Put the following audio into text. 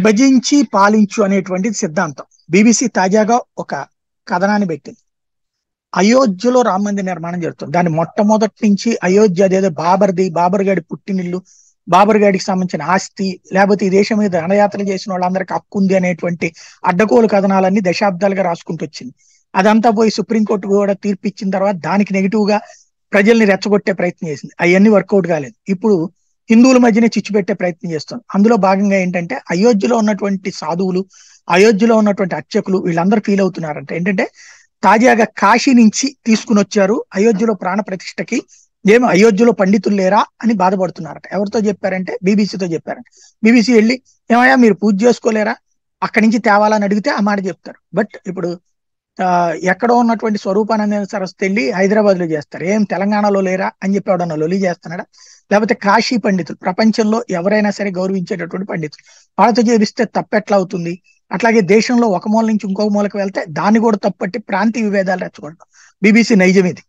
విభజించి పాలించు అనేటువంటిది సిద్ధాంతం. బీబీసీ తాజాగా ఒక కథనాన్ని పెట్టింది. అయోధ్యలో రామ మందిర నిర్మాణం జరుగుతుంది. దాన్ని మొట్టమొదటి నుంచి అయోధ్య అదేదో బాబర్ గాడి పుట్టినిల్లు, బాబర్ గాడికి సంబంధించిన ఆస్తి, లేకపోతే ఈ దేశం మీద దండయాత్రలు చేసిన వాళ్ళందరికీ హక్కు ఉంది అనేటువంటి అడ్డగోలు కథనాలన్నీ దశాబ్దాలుగా రాసుకుంటూ వచ్చింది. అదంతా పోయి సుప్రీంకోర్టు కూడా తీర్పు ఇచ్చిన తర్వాత దానికి నెగిటివ్ గా ప్రజల్ని రెచ్చగొట్టే ప్రయత్నం చేసింది. అవన్నీ వర్కౌట్ కాలేదు. ఇప్పుడు హిందువుల మధ్యనే చిచ్చు పెట్టే ప్రయత్నం చేస్తుంది. అందులో భాగంగా ఏంటంటే అయోధ్యలో ఉన్నటువంటి సాధువులు, అయోధ్యలో ఉన్నటువంటి అర్చకులు వీళ్ళందరూ ఫీల్ అవుతున్నారంట. ఏంటంటే తాజాగా కాశీ నుంచి తీసుకుని వచ్చారు అయోధ్యలో ప్రాణ ప్రతిష్టకి, ఏమో అయోధ్యలో పండితులు లేరా అని బాధపడుతున్నారట. ఎవరితో చెప్పారంటే బీబీసీతో చెప్పారంట. బీబీసీ వెళ్ళి ఏమయ్యా మీరు పూజ చేసుకోలేరా, అక్కడి నుంచి తేవాలని అడిగితే ఆ మాట చెప్తారు. బట్ ఇప్పుడు ఎక్కడో ఉన్నటువంటి స్వరూపానంద సరస్వతి వెళ్ళి హైదరాబాద్ లో చేస్తారు. ఏం తెలంగాణలో లేరా అని చెప్పి ఎవడన్నా లొలి చేస్తున్నాడా? లేకపోతే కాశీ పండితులు, ప్రపంచంలో ఎవరైనా సరే గౌరవించేటటువంటి పండితులు, వాళ్ళతో చేపిస్తే తప్పెట్లా అవుతుంది? అట్లాగే దేశంలో ఒక మూల నుంచి ఇంకొక మూలకు వెళ్తే దాన్ని కూడా తప్పట్టి ప్రాంతీయ విభేదాలు రెచ్చగొట్టడం బీబీసీ నైజం ఇది.